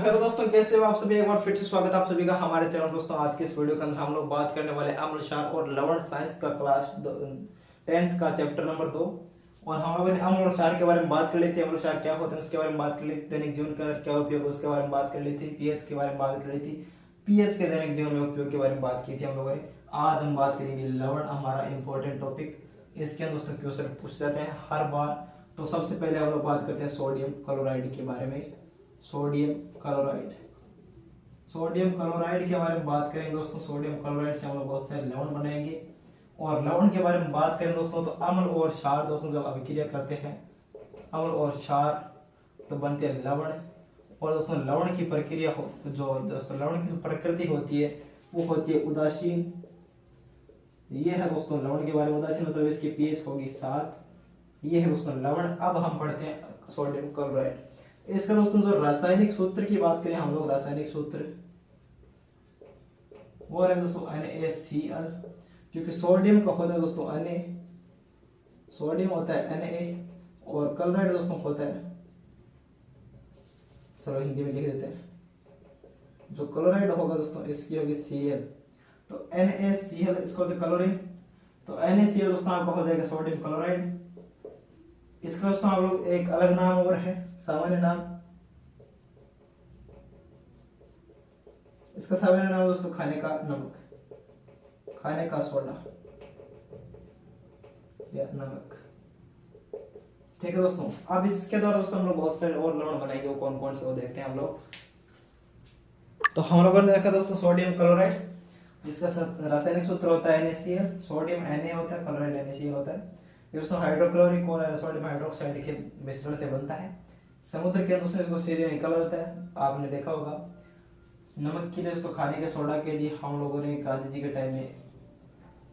Hello दोस्तों, कैसे हो आप सभी। एक बार फिर से स्वागत है आप सभी का हमारे चैनल। दोस्तों आज के इस वीडियो के अंदर हम लोग बात करने वाले अम्ल क्षार और लवण साइंस का क्लास 10th का चैप्टर नंबर 2। और हम लोगों ने अम्ल और क्षार के बारे में बात कर ली थी। अम्ल क्षार क्या होते हैं उसके बारे में बात कर ली थी। दैनिक जीवन का क्या उपयोग है उसके बारे में बात कर ली थी। पीएच के बारे में बात कर ली थी। पीएच के दैनिक जीवन में उपयोग के बारे में बात की थी हम लोगों ने। आज हम बात करेंगे लवण, हमारा इंपॉर्टेंट टॉपिक। इसके अंदर दोस्तों क्वेश्चन पूछ जाते हैं हर बार। तो सबसे पहले हम लोग बात करते हैं सोडियम क्लोराइड के बारे में। सोडियम क्लोराइड के बारे में बात करेंगे दोस्तों। सोडियम क्लोराइड से हम लोग बहुत सारे लवण बनाएंगे। और लवण के बारे में बात करें दोस्तों तो अम्ल और क्षार दोस्तों जब अभिक्रिया करते हैं, अम्ल और क्षार तो बनते हैं लवण। और दोस्तों लवण की प्रक्रिया जो दोस्तों लवण की जो प्रकृति होती है वो होती है उदासीन। ये है दोस्तों लवण के बारे में। उदासीन मतलब इसकी पीएच होगी 7। ये है दोस्तों लवण। अब हम पढ़ते हैं सोडियम क्लोराइड। इसका दोस्तों जो रासायनिक सूत्र की बात करें हम लोग, रासायनिक सूत्र वो है दोस्तों NaCl, क्योंकि सोडियम का होता है दोस्तों Na, सोडियम होता है Na और क्लोराइड दोस्तों होता है, चलो हिंदी में लिख देते हैं, जो क्लोराइड होगा दोस्तों इसकी होगी Cl। तो NaCl इसको होता है क्लोरीन। तो NaCl दोस्तों आपका हो जाएगा सोडियम क्लोराइड। इसका दोस्तों आप लोग एक अलग नाम और है, सामान्य नाम। इसका सामान्य नाम दोस्तों खाने का नमक, खाने का सोडा या नमक। ठीक है दोस्तों। अब इसके द्वारा दोस्तों हम लोग बहुत सारे और लवण बनाएंगे। वो कौन कौन से वो देखते हैं हम लोग। तो हम लोगों ने देखा दोस्तों सोडियम क्लोराइड, जिसका रासायनिक सूत्र होता है NaCl। सोडियम Na होता है, क्लोराइड NaCl होता है। ये दोस्तों हाइड्रोक्लोरिक और सोडियम हाइड्रोक्साइड के मिश्रण से बनता है। समुद्र के अंदर इसको सीधे निकल आता है, आपने देखा होगा। नमक के लिए दोस्तों, खाने के सोडा के लिए हम लोगों ने गांधी जी के टाइम में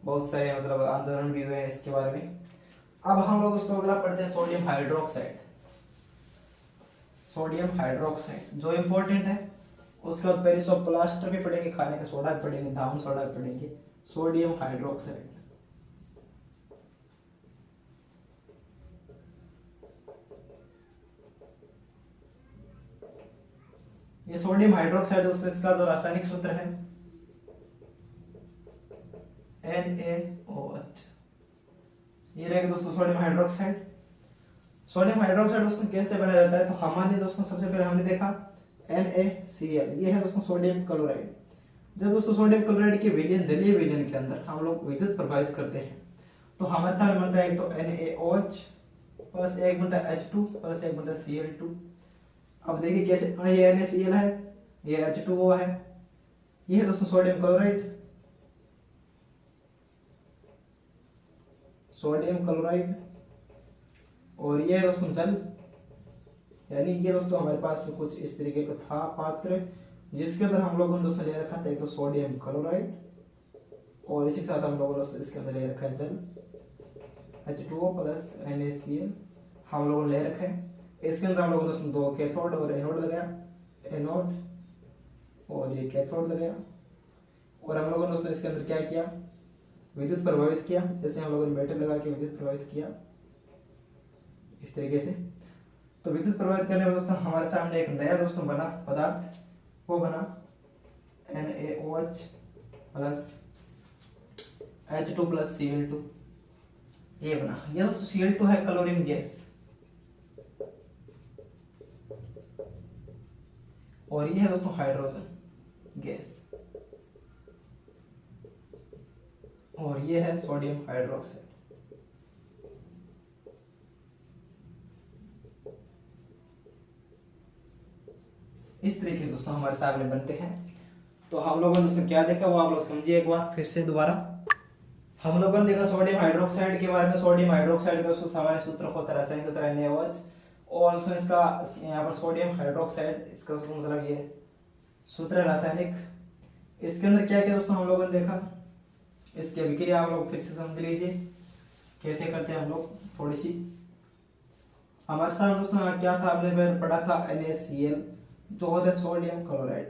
बहुत सारे मतलब आंदोलन भी हुए हैं इसके बारे में। अब हम लोग दोस्तों अगला पढ़ते हैं सोडियम हाइड्रोक्साइड। सोडियम हाइड्रोक्साइड जो इंपॉर्टेंट है। उसके बाद पेरिसोप्लास्टर भी पढ़ेंगे, खाने का सोडा भी पढ़ेंगे, धाम सोडा भी पढ़ेंगे। सोडियम हाइड्रोक्साइड ये सोडियम हाइड्रोक्साइड दोस्तों इसका जो रासायनिक सूत्र है NaOH। ये रहेगा दोस्तों सोडियम हाइड्रोक्साइड। सोडियम हाइड्रोक्साइड दोस्तों कैसे बनाया जाता है, तो हमारे दोस्तों सबसे पहले हमने देखा NaCl। ये है दोस्तों सोडियम क्लोराइड। जब दोस्तों सोडियम क्लोराइड के विलयन, जलीय विलयन के अंदर हम लोग विद्युत प्रभावित करते हैं तो हमारे सामने बनता है एक तो NaOH प्लस एक बनता है H2 प्लस एक बनता है Cl2। अब देखिए कैसे, ये NaCl है, ये H2O है, ये है दोस्तों सोडियम क्लोराइड, सोडियम क्लोराइड। और ये है दोस्तों जल, यानी ये दोस्तों हमारे पास में कुछ इस तरीके का था पात्र, जिसके अंदर हम लोगों ने दोस्तों ले रखा था एक तो सोडियम क्लोराइड और इसी के साथ हम लोगों ने इसके अंदर ले रखा है जल H2O प्लस NaCl हम लोगों ने ले रखा है। इसके अंदर हम लोगों ने 2 कैथोड और एनोड लगाया, एनोड और ये कैथोड लगाया। और हम लोगों ने दोस्तों इसके अंदर क्या किया, विद्युत प्रभावित किया। जैसे हम लोगों ने बैटरी लगा के विद्युत प्रभावित किया इस तरीके से। तो विद्युत प्रभावित करने में दोस्तों हमारे सामने एक नया दोस्तों बना पदार्थ, वो बना NaOH plus H2 plus Cl2। ये बना, ये दोस्तों Cl2 है क्लोरीन गैस। और ये है दोस्तों हाइड्रोजन गैस। और ये है सोडियम हाइड्रोक्साइड। इस तरीके से दोस्तों हमारे सामने बनते हैं। तो हम लोगों ने दोस्तों क्या देखा वो आप लोग समझिए एक बार फिर से दोबारा। हम लोगों ने देखा सोडियम हाइड्रोक्साइड के बारे में। सोडियम हाइड्रोक्साइड का सामान्य सूत्र होता है, रासायनिक सूत्र NaOH। और उसमें इसका यहाँ पर सोडियम हाइड्रोक्साइड, इसका मतलब ये सूत्र रासायनिक। इसके अंदर क्या क्या दोस्तों हम लोगों ने देखा, इसकी अभिक्रिया आप लोग फिर से समझ लीजिए कैसे करते हैं हम लोग थोड़ी सी। हमारे साथ दोस्तों क्या था, हमने पढ़ा था NaCl जो होता है सोडियम क्लोराइड।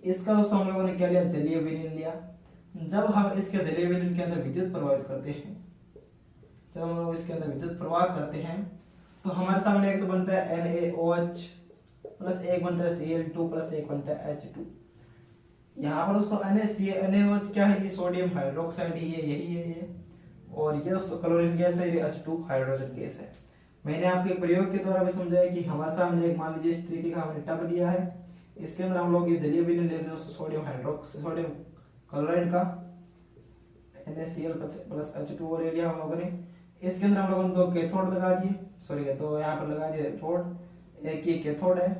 इसका दोस्तों हम लोगों ने क्या लिया, जलीय विलयन लिया। जब हम इसके जलीय विलयन के अंदर विद्युत प्रभावित करते हैं, जब हम लोग इसके अंदर विद्युत प्रवाह करते हैं तो हमारे सामने एक तो बनता है NaOH प्लस एक बनता है Cl2 प्लस एक बनता है H2। यहाँ पर दोस्तों NaOH क्या है, ये सोडियम हाइड्रोक्साइड ही है, यही है ये। और ये दोस्तों क्लोरीन गैस है, ये H2 हाइड्रोजन गैस है। मैंने आपके प्रयोग के द्वारा भी समझाया कि हमारे सामने एक मान लीजिए इस तरीके का हमने टब लिया है, इसके अंदर हम लोग ये जलीय विलयन ले रहे हैं सोडियम क्लोराइड का NaCl प्लस H2 और ले लिया हम लोगों ने। इसके अंदर हम लोगों ने दो कैथोड लगा दिए, सॉरी तो यहाँ पर लगा दिए एथोड, एक ये कैथोड है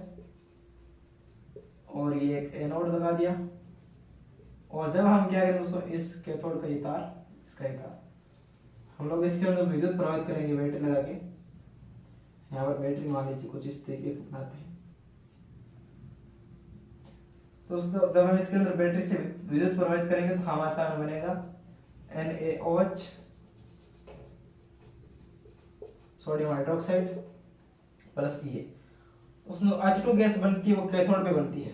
और ये एक एनोड लगा दिया। और जब हम क्या करें दोस्तों, इस कैथोड का ये तार, इसका ये तार हम लोग इसके अंदर विद्युत प्रवाहित करेंगे बैटरी लगा के। यहाँ पर बैटरी मान लीजिए कुछ इस तरीके से बनाते हैं। तो दोस्तों जब हम इसके अंदर बैटरी से विद्युत प्रवाहित करेंगे तो हमारे सामने बनेगा NaOH सोडियम हाइड्रोक्साइड प्लस ये, उसमें H2 गैस बनती है, वो कैथोड पे बनती है,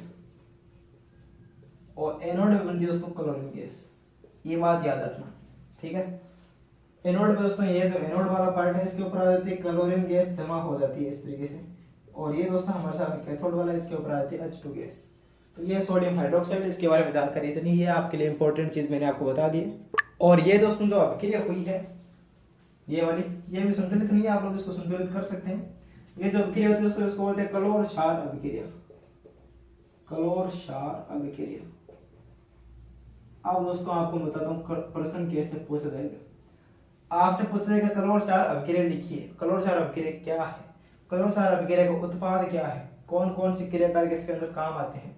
और एनोड पे बनती है दोस्तों क्लोरीन गैस। ये बात याद रखना, ठीक है। एनोड पे दोस्तों ये जो एनोड वाला पार्ट है, इसके ऊपर आ जाती है क्लोरीन गैस, जमा हो जाती है इस तरीके से। और ये दोस्तों हमारे सामने कैथोड वाला है, इसके ऊपर आ जाती है H2 गैस। तो ये सोडियम हाइड्रोक्साइड, इसके बारे में जानकारी इतनी ही है, आपके लिए इंपॉर्टेंट चीज मैंने आपको बता दी। और ये दोस्तों जो अभिक्रिया हुई है ये वाली, ये भी संतुलित नहीं है, आप लोग इसको संतुलित कर सकते हैं। ये जो अभिक्रिया होती है दोस्तों इसको बोलते हैं क्लोर क्षार अभिक्रिया, क्लोर क्षार अभिक्रिया। अब दोस्तों आपको बताता हूँ प्रश्न कैसे पूछा जाएगा। आपसे पूछा जाएगा क्लोर क्षार अभिक्रिया लिखिए। क्लोर क्षार अभिक्रिया क्या है, क्लोर क्षार अभिक्रिया का उत्पाद क्या है, कौन कौन सी क्रिया कार्य इसके अंदर काम आते हैं,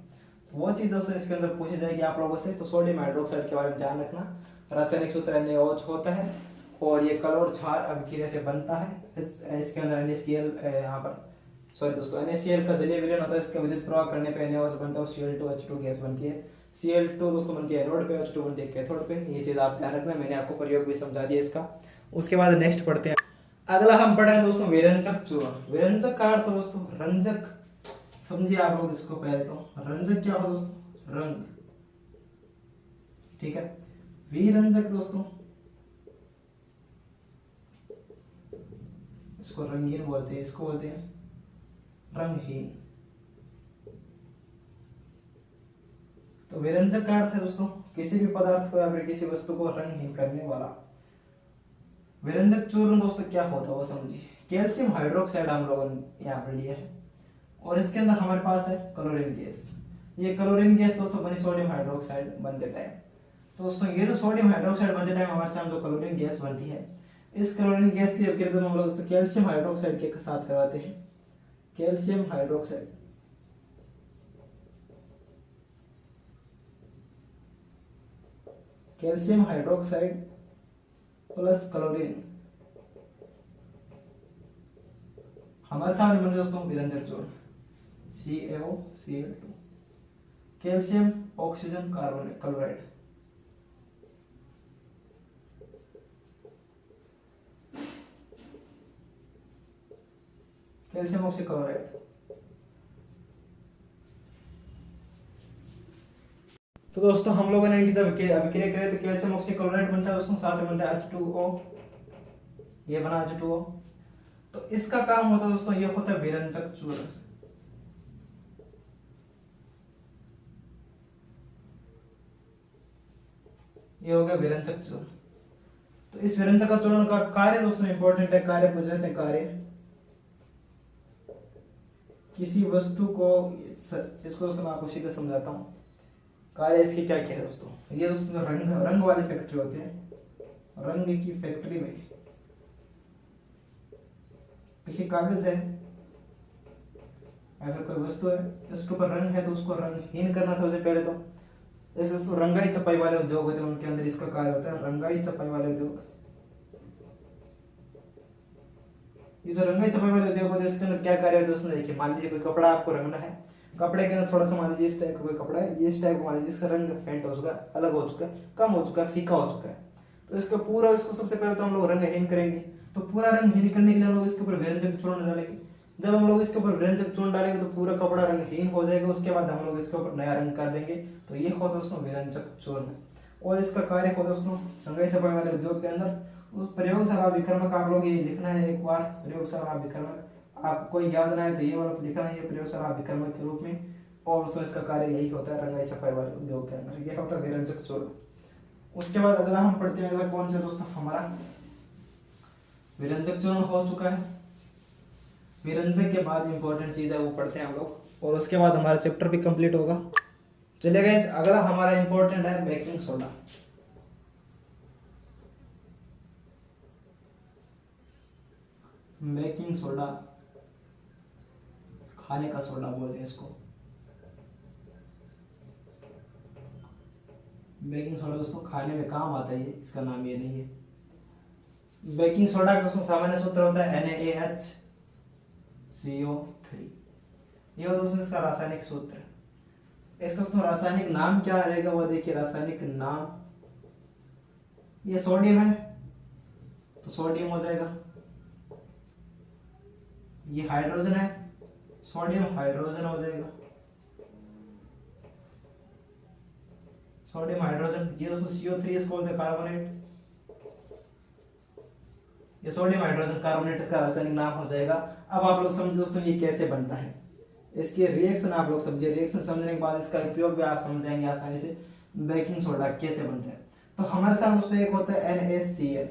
तो वो चीज दोस्तों इसके अंदर पूछी जाएगी आप लोगों से। तो सोडियम हाइड्रोक्साइड के बारे में ध्यान रखना, रासायनिक सूत्र NaOH होता है और ये क्लोर क्षार अभिक्रिया से बनता है। इसके अंदर NaCl यहाँ पर सॉरी दोस्तों NaCl का जलीय विलयन होता है, इसका विद्युत प्रवाह करने पे NaOH बनता है, Cl2 H2 गैस बनती है। Cl2 दोस्तों बनती है एनोड पे, H2 बनती है कैथोड पे। ये चीज आप ध्यान रखना, मैंने आपको प्रयोग भी समझा दिया इसका। उसके बाद नेक्स्ट पढ़ते हैं। अगला हम पढ़ रहे हैं दोस्तों विरंजक चूर्ण। विरंजक का अर्थ दोस्तों रंजक, समझिए आप लोग इसको पहले तो। रंजक क्या हो दोस्तों, रंग, ठीक है। विरंजक दोस्तों इसको रंगीन बोलते हैं, इसको बोलते हैं रंगहीन। तो विरंजक का अर्थ है दोस्तों किसी भी पदार्थ को या फिर किसी वस्तु को रंगहीन करने वाला। विरंजक चूर्ण दोस्तों क्या होता है वो समझिए। कैल्शियम हाइड्रोक्साइड हम लोगों ने यहाँ पर लिया है और इसके अंदर हमारे पास है क्लोरीन गैस। ये क्लोरीन गैस दोस्तों बनी सोडियम हाइड्रोक्साइड बनते टाइम। तो दोस्तों ये जो सोडियम हाइड्रोक्साइड बनते टाइम हमारे सामने जो क्लोरीन गैस बनती है, इस क्लोरीन गैस की अभिक्रिया हम लोग दोस्तों कैल्शियम हाइड्रोक्साइड के साथ करवाते हैं। Calcium hydroxide, calcium hydroxide plus chlorine हमारे सामने बने दोस्तों विरंजक चूर्ण CaOCl2। Calcium oxygen carbonate chloride, calcium oxy chloride. तो दोस्तों हम लोगों ने इनकी जब अभिक्रिया करें तो कैल्शियम ऑक्सी क्लोराइड बनता है दोस्तों, साथ में बनता है H2O, ये बना H2O। तो इसका काम होता है दोस्तों, ये होता है विरंजक चूर्ण। ये हो गया विरंजक चूर्ण। तो इस विरंजक चूर्ण का कार्य दोस्तों इंपॉर्टेंट है, कार्य पूछ जाते हैं। कार्य किसी वस्तु को, इसको दोस्तों मैं आपको सीधे समझाता हूँ। कार्य इसकी क्या क्या है दोस्तों। ये दोस्तों रंग वाली फैक्ट्री होती है, रंग की फैक्ट्री में किसी कागज है या फिर कोई वस्तु है, उसके ऊपर रंग है तो उसको रंगहीन करना सबसे पहले। तो जैसे रंगाई छपाई वाले उद्योग होते हैं, उनके अंदर इसका कार्य होता है रंगाई छपाई वाले उद्योग। ये जो रंगाई छपाई वाले उद्योग होते हैं इसके अंदर क्या कार्य होता है उसमें देखिए। मान लीजिए कोई कपड़ा आपको रंगना है, कपड़े के अंदर थोड़ा सा मान लीजिए इस टाइप का कोई कपड़ा है, ये इस टाइप का मान लीजिए इसका रंग फेंट हो चुका है, अलग हो चुका है, कम हो चुका है, फीका हो चुका है। तो इसका पूरा, इसको सबसे पहले तो हम लोग रंगहीन करेंगे। तो पूरा रंगहीन करने के लिए हम लोग इसके ऊपर विरंजक चूर्ण डालेंगे। जब हम लोग इसके ऊपर विरंजक चूर्ण डालेंगे तो पूरा कपड़ा रंगहीन हो जाएगा। उसके बाद हम लोग इसके ऊपर नया रंग कर देंगे। तो ये होता है उसमें विरंजक चूर्ण। और इसका कार्य होता है उसमें रंगाई छपाई वाले उद्योग के अंदर उस प्रयोगशाला विक्रमक, आप लोग ये लिखना है एक बार, प्रयोगशाला विक्रमक। आपको कोई याद ना है तो ये वाला तो लिखना है प्रयोग सर अभिकर्मक के रूप में। और दोस्तों इसका कार्य यही होता है रंगाई छपाई वाले उद्योग के अंदर, ये होता है विरंजक चूर्ण। उसके बाद अगला हम पढ़ते हैं, अगला कौन सा दोस्तों हमारा विरंजक चूर्ण हो चुका है। विरंजक के बाद इंपॉर्टेंट चीज है वो पढ़ते हैं हम लोग, और उसके बाद हमारा चैप्टर भी कंप्लीट होगा। चलिए गाइस अगला हमारा इंपॉर्टेंट है बेकिंग सोडा। बेकिंग सोडा खाने का सोडा बोलते हैं इसको। बेकिंग सोडा दोस्तों खाने में काम आता है, इसका नाम ये नहीं है। बेकिंग सोडा का दोस्तों सामान्य सूत्र होता है NaHCO3। ये दोस्तों इसका रासायनिक सूत्र। इसका दोस्तों रासायनिक नाम क्या रहेगा वो देखिए, रासायनिक नाम, ये सोडियम है तो सोडियम हो जाएगा, ये हाइड्रोजन है सोडियम हाइड्रोजन हो जाएगा, सोडियम हाइड्रोजन। ये दोस्तों CO3 इसको बोलते हैं कार्बोनेट, ये सोडियम हाइड्रोजन कार्बोनेट इसका रासायनिक नाम हो जाएगा। अब आप लोग समझो दोस्तों ये कैसे बनता है, इसके रिएक्शन आप लोग समझिए, रिएक्शन समझने के बाद इसका उपयोग भी आप समझ जाएंगे आसानी से, बेकिंग सोडा कैसे बनता है। तो हमारे साथ दोस्तों एक होता है NaCl,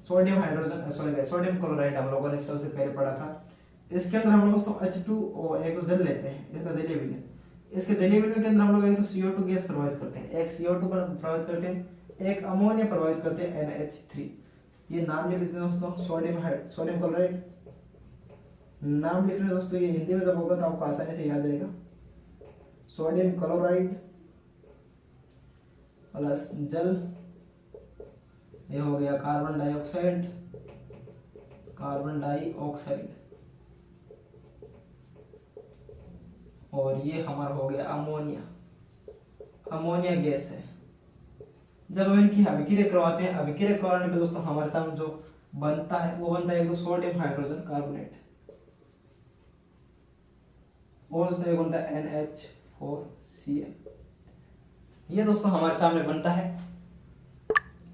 sodium hydrogen sorry sodium chloride हम लोगों ने सबसे पहले पढ़ा था। इसके अंदर हम लोग दोस्तों H2O एक जल लेते हैं, इसका जलीय विलयन, इसके जलीय विलयन के अंदर हम लोग एक तो CO2 गैस प्रवाहित करते हैं, एक CO2 प्रवाहित करते हैं, एक अमोनिया प्रवाहित करते हैं NH3। ये नाम लिख लेते हैं दोस्तों, सोडियम क्लोराइड नाम लिख रहे हैं दोस्तों, ये हिंदी में जब होगा तो आपको आसानी से याद रहेगा। सोडियम क्लोराइड प्लस जल, ये हो गया कार्बन डाइऑक्साइड, कार्बन डाइऑक्साइड, और ये हमारा हो गया अमोनिया, अमोनिया गैस है। जब हम इनकी अभिक्रिया करवाते हैं, अभिक्रिया करवाने पे दोस्तों हमारे सामने जो बनता है वो बनता है एक तो सोडियम हाइड्रोजन कार्बोनेट, और दोस्तों एक बनता है NH4Cl। ये दोस्तों हमारे सामने बनता है।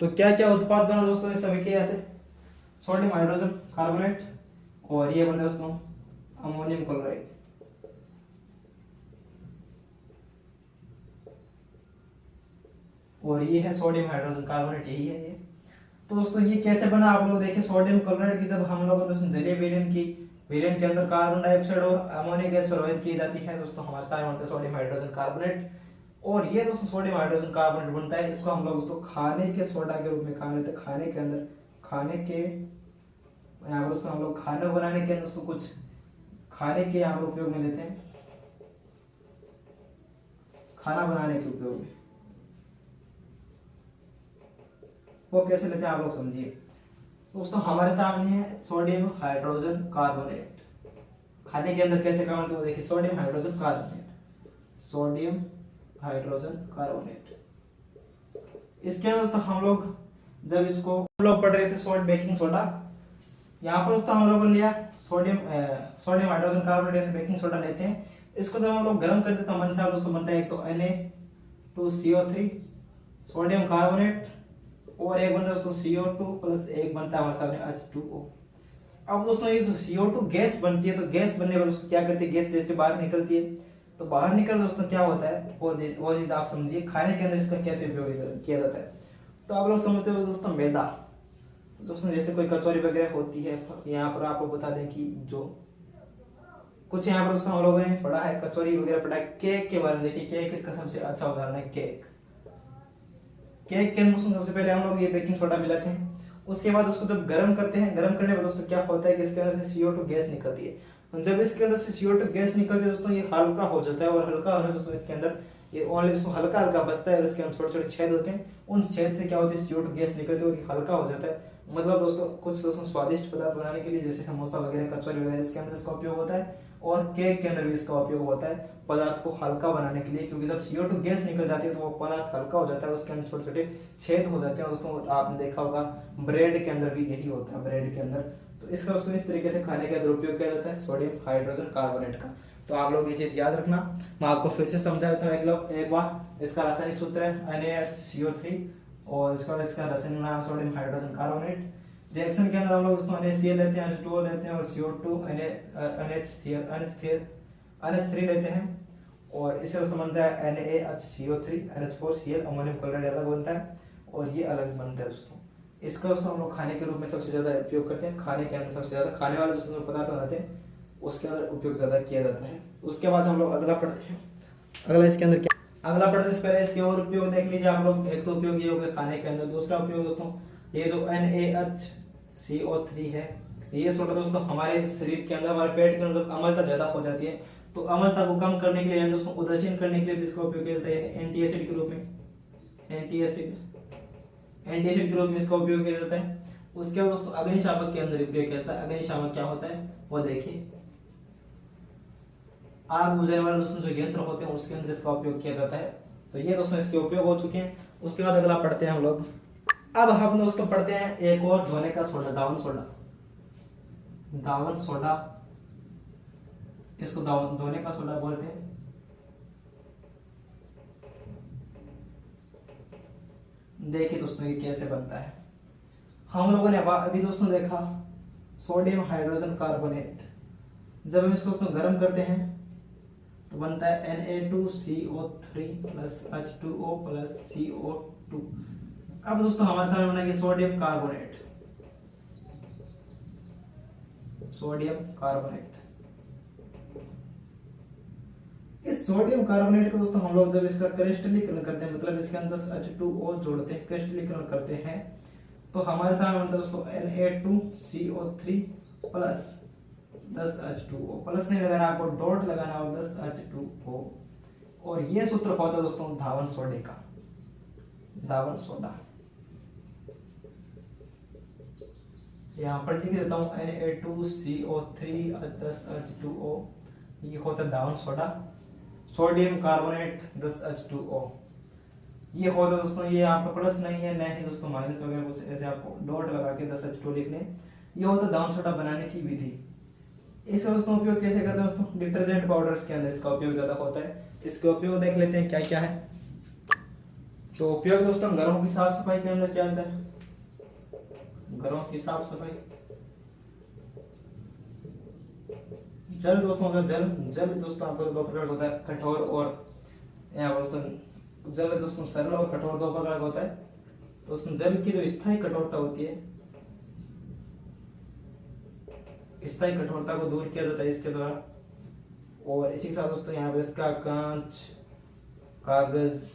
तो क्या क्या उत्पाद बना दोस्तों इस अभिक्रिया से, सोडियम हाइड्रोजन कार्बोनेट, और ये बनता है दोस्तों अमोनियम क्लोराइड। और ये है सोडियम हाइड्रोजन कार्बोनेट, यही है ये। तो दोस्तों ये कैसे बना आप लोग देखिए, सोडियम क्लोराइड की जब हम लोग दोस्तों जलीय विलयन की विलयन के अंदर कार्बन डाइऑक्साइड और अमोनिया गैस प्रवाहित की जाती है दोस्तों, हमारे सामने बनता है सोडियम हाइड्रोजन कार्बोनेट। और ये दोस्तों सोडियम हाइड्रोजन कार्बोनेट बनता है, इसको हम लोग दोस्तों खाने के सोडा के रूप में खा लेते हैं। खाने के अंदर खाने के यहाँ पर दोस्तों हम लोग खाना बनाने के अंदर दोस्तों कुछ खाने के यहाँ पर उपयोग में लेते हैं, खाना बनाने के उपयोग में। वो कैसे लेते हैं आप लोग समझिए दोस्तों, हमारे सामने है सोडियम हाइड्रोजन कार्बोनेट, खाने के अंदर कैसे काम करते हैं देखिए, sodium hydrogen carbonate, sodium hydrogen carbonate. इसके अंदर दोस्तों हम लोग जब इसको हम लोग पढ़ रहे थे सोडियम बेकिंग सोडा, यहाँ पर दोस्तों हम लोगों ने लिया sodium hydrogen carbonate baking soda लेते हैं। इसको जब हम लोग गर्म करते हैं तो हमारे साथ दोस्तों बनता है एक तो Na2CO3 सोडियम कार्बोनेट, और एक बनता है दोस्तों CO2 प्लस एक बनता है हमारे सामने H2O। अब दोस्तों ये जो CO2 गैस बनती है, तो गैस बनने पर दोस्तों क्या करती है, गैस जैसे बाहर निकलती है, तो बाहर निकल दोस्तों क्या होता है वो चीज आप समझिए, खाने के अंदर इसका कैसे उपयोग किया जाता है। तो आप लोग समझते हो दोस्तों मैदा, तो दोस्तों जैसे कोई कचौरी वगैरह होती है, यहाँ पर आपको बता दें कि जो कुछ यहाँ पर दोस्तों हम लोगों ने पढ़ा है, कचौरी वगैरह पढ़ा है। केक के बारे में देखिए, केक इसका सबसे अच्छा उदाहरण है। केक के अंदर सबसे पहले हम लोग ये बेकिंग सोडा मिलाते हैं, उसके बाद उसको जब गर्म करते हैं, गर्म करने पर दोस्तों क्या होता है कि इसके अंदर से CO2 गैस निकलती है। जब इसके अंदर से CO2 गैस निकलती है दोस्तों, ये हल्का हो जाता है, और हल्का होने दोस्तों इसके अंदर ये ओनली दोस्तों हल्का हल्का बचता है, और इसके अंदर छोटे छोटे छेद होते हैं, उन छेद से क्या होता है CO2 गैस निकलती है और ये हल्का हो जाता है। मतलब दोस्तों कुछ दोस्तों स्वादिष्ट पदार्थ बनाने के लिए जैसे समोसा वगैरह कचौरी वगैरह इसके अंदर इसका उपयोग होता है, और केक के अंदर भी इसका उपयोग होता है पदार्थ को हल्का बनाने के लिए, क्योंकि जब CO2 गैस निकल जाती है तो वो पदार्थ हल्का हो जाता है, उसके अंदर छोटे छोटे छेद हो जाते हैं। दोस्तों आपने देखा होगा ब्रेड के अंदर भी यही होता है, ब्रेड के अंदर। तो इसका दोस्तों इस तरीके से खाने के अंदर उपयोग किया जाता है सोडियम हाइड्रोजन कार्बोनेट का। तो आप लोग ये चीज याद रखना, मैं आपको फिर से समझा देता हूँ एक बार। इसका रासायनिक सूत्र है NaCO3, और इसका रासायनिक नाम सोडियम हाइड्रोजन कार्बोनेट। रिएक्शन के अंदर हम लोग दोस्तों NaCl लेते हैं, H2O लेते हैं और CO2 NH3 लेते हैं और इससे दोस्तों बनता है NaHCO3 NH4Cl अमोनियम क्लोराइड अलग बनता है और ये अलग बनता है दोस्तों। इसका दोस्तों हम लोग खाने के रूप में सबसे ज्यादा उपयोग करते हैं, खाने के अंदर सबसे ज्यादा खाने वाले दोस्तों पदार्थ बनाते हैं उसके अंदर उपयोग ज्यादा किया जाता है। उसके बाद हम लोग अगला पढ़ते हैं। अगला इसके अंदर क्या, अगला पढ़ने से पहले इसके और उपयोग देख लीजिए आप लोग। एक तो उपयोग ये हो गया खाने के अंदर, दूसरा उपयोग दोस्तों ये जो NaHCO3 है ये सोडा दोस्तों हमारे शरीर के अंदर, हमारे पेट के अंदर अम्लता ज्यादा हो जाती है तो अम्लता को कम करने के लिए दोस्तों उदासीन करने के लिए इसका उपयोग किया जाता है एंटी एसिड के रूप में, एंटी एसिड के रूप में इसका उपयोग किया जाता है। उसके बाद दोस्तों अग्निशामक के अंदर उपयोग किया जाता है। अग्निशामक क्या होता है वो देखिए, आग बुझाने वाले दोस्तों जो यंत्र होते हैं उसके अंदर इसका उपयोग किया जाता है। तो ये दोस्तों इसके उपयोग हो चुके हैं। उसके बाद अगला पढ़ते हैं हम लोग। अब हम दोस्तों पढ़ते हैं एक और धोने का सोडा, दावन सोडा। दावन सोडा, इसको धोने का सोडा बोलते हैं। देखिए दोस्तों ये कैसे बनता है। हम लोगों ने अभी दोस्तों देखा सोडियम हाइड्रोजन कार्बोनेट, जब हम इसको दोस्तों गर्म करते हैं तो बनता है Na2CO3 plus H2O plus CO2। अब दोस्तों हमारे सामने बना है सोडियम कार्बोनेट, सोडियम कार्बोनेट। इस सोडियम कार्बोनेट को दोस्तों हम लोग जब इसका क्रिस्टलीकरण करते हैं, मतलब इसके अंदर H2O जोड़ते हैं, क्रिस्टलीकरण करते हैं तो हमारे सामने बनता है दोस्तों Na2CO3 प्लस 10 H2O। प्लस नहीं लगाना, आपको डॉट लगाना और 10 H2O। और ये सूत्र होता है दोस्तों धावन सोडे का, धावन सोडा। यहाँ पर लिख देता हूँ Na2CO3 10 H2O, ये होता है धावन सोडा। सोडियम कार्बोनेट 10 H2O ये होता है दोस्तों, ये यहाँ पर प्लस नहीं है, नहीं दोस्तों माइनस वगैरह कुछ ऐसे आपको डॉट लगा के 10 H2O लिखने। ये होता है धावन सोडा बनाने की विधि। इसका दोस्तों उपयोग कैसे करते हैं दोस्तों, डिटर्जेंट पाउडर्स के अंदर इसका उपयोग ज्यादा होता है। इसके उपयोग देख लेते हैं क्या क्या है। तो उपयोग दोस्तों घरों की साफ सफाई के अंदर क्या आता है, घरों की साफ सफाई। जल दोस्तों का जल दोस्तों आपको दो प्रकार होता है, कठोर और यहाँ दोस्तों जल दोस्तों सरल और कठोर दो प्रकार होता है। तो दोस्तों जल की जो स्थायी कठोरता होती है, स्थायी कठोरता को दूर किया जाता है इसके द्वारा। और इसी के साथ दोस्तों यहाँ पर इसका कांच, कागज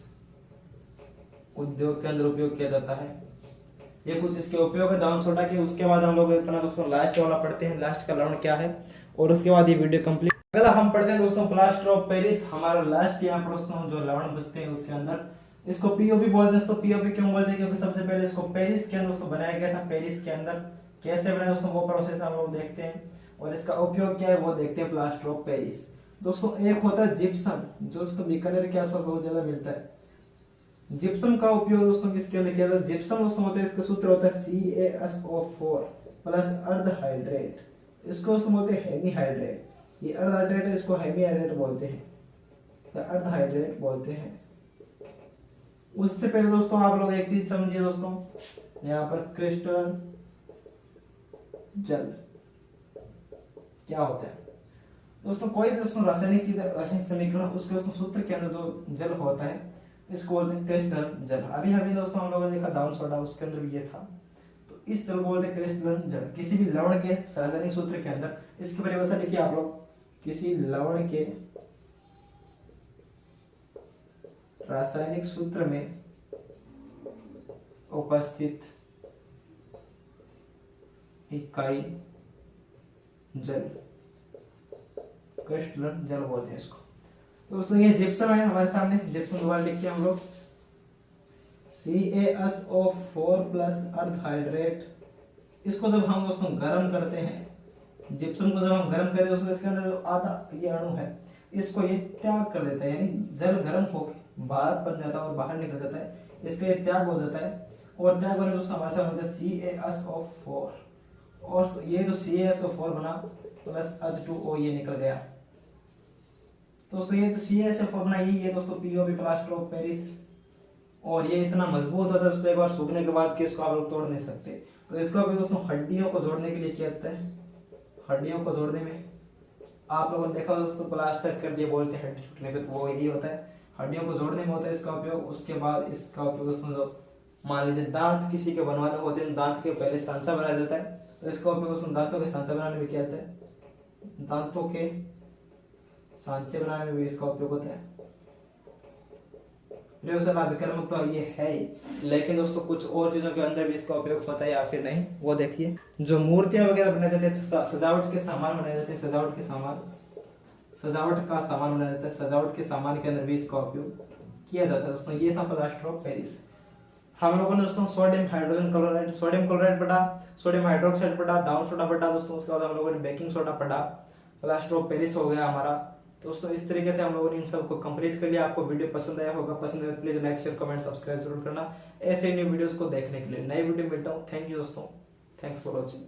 उद्योग के अंदर उपयोग किया जाता है। ये कुछ इसके उपयोग है दावन सोडा के। उसके बाद हम लोग अपना दोस्तों लास्ट वाला पढ़ते हैं, लास्ट का लवण क्या है, और उसके बाद ये वीडियो कंप्लीट। अगला हम पढ़ते हैं दोस्तों प्लास्टर ऑफ पेरिस, हमारा लास्ट यहाँ पर दोस्तों जो लवण बचते हैं उसके अंदर। इसको पीओपी बोलते हैं दोस्तों। पीओपी क्यों बोलते हैं, क्योंकि सबसे पहले इसको पेरिस के अंदर दोस्तों बनाया गया था। पेरिस के अंदर कैसे बना दोस्तों वो प्रोसेस हम लोग देखते हैं और इसका उपयोग क्या है वो देखते हैं। प्लास्टर ऑफ पेरिस दोस्तों एक होता है जिप्सम, जो दोस्तों बीकानेर के आसपास बहुत ज्यादा मिलता है। जिप्सम का उपयोग दोस्तों किसके अंदर किया जाता है, जिप्सम दोस्तों होता है, इसका सूत्र होता है CaSO4 प्लस अर्ध हाइड्रेट। इसको दोस्तों बोलते हैं हेमी हाइड्रेट। ये अर्ध हाइड्रेट है, इसको हेमी हाइड्रेट बोलते हैं या अर्ध हाइड्रेट बोलते हैं। उससे पहले दोस्तों आप लोग एक चीज समझिए दोस्तों, यहाँ पर क्रिस्टल जल क्या होता है दोस्तों। कोई भी दोस्तों रासायनिक चीज, रासायनिक समीकरण, उसके दोस्तों सूत्र के अंदर जो जल होता है इसको बोलते हैं क्रिस्टल जल। अभी अभी दोस्तों हम लोगों ने देखा दावन सोडा, उसके अंदर भी ये था। तो इस जल को बोलते हैं क्रिस्टल जल। किसी भी लवण के रासायनिक सूत्र के अंदर, इसकी परिभाषा लिखिए आप लोग, किसी लवण के रासायनिक सूत्र में उपस्थित इकाई जल, क्रिस्टलन जल बोलते हैं इसको। तो दोस्तों ये जिप्सम है हमारे सामने, जिप्सम दोबारा लिखते हैं हम लोग CaSO4 प्लस अर्ध हाइड्रेट। इसको जब हम दोस्तों गर्म करते हैं, जिप्सम को जब हम गर्म करते हैं दोस्तों, इसके अंदर जो आधा ये अणु है इसको ये त्याग कर देता है, यानी जल गर्म होकर बाहर बन जाता है और बाहर निकल जाता है, इसका ये त्याग हो जाता है। और त्याग होने दोस्तों हमारे सामने होता है CaSO4, और ये जो CaSO4 बना प्लस H2O ये निकल गया। दोस्तों ये जो CaSO4 बना ये दोस्तों पीओपी प्लास्टर ऑफ पेरिस, और ये इतना मजबूत होता है दोस्तों एक बार सूखने के बाद कि इसको आप लोग तोड़ नहीं सकते। तो इसका भी दोस्तों हड्डियों को जोड़ने के लिए किया जाता है। हड्डियों को जोड़ने में आप लोगों ने देखा दोस्तों प्लास्टर कर दिया बोलते हैं हड्डी छूटने पे, तो वो यही होता है, हड्डियों को जोड़ने में होता है इसका उपयोग। उसके बाद इसका उपयोग दोस्तों जो मान लीजिए दांत किसी के बनवाने होते हैं, दांत के पहले सांचा बनाया जाता है, तो इसका उपयोग दोस्तों दांतों के सांचा बनाने में किया जाता है। दांतों के सांचे बनाने में भी इसका उपयोग होता है। प्रयोगशाला अभिकर्मक तो ये है ही, लेकिन दोस्तों कुछ और चीजों के अंदर भी इसका उपयोग होता है या फिर नहीं, वो देखिए। जो मूर्तियां वगैरह बनाए जाते हैं, सजावट के सामान बनाए जाते हैं, सजावट के सामान, सजावट का सामान बनाया जाता है, सजावट के सामान के अंदर भी इसका उपयोग किया जाता है दोस्तों। ये था प्लास्टर ऑफ पेरिस। हम लोगों ने दोस्तों sodium hydrogen chloride, sodium chloride पढ़ा, सोडियम हाइड्रोक्साइड पढ़ा, दाउन सोडा पढ़ा दोस्तों। उसके बाद हम लोगों ने बेकिंग सोडा पढ़ा, प्लास्टर ऑफ पेरिस हो गया हमारा दोस्तों। इस तरीके से हम लोगों ने इन सबको कंप्लीट कर लिया। आपको वीडियो पसंद आया होगा, पसंद आया तो please like share comment subscribe जरूर करना ऐसे न्यू वीडियोस को देखने के लिए। नई वीडियो मिलता हूँ। थैंक यू दोस्तों, थैंक्स फॉर वॉचिंग।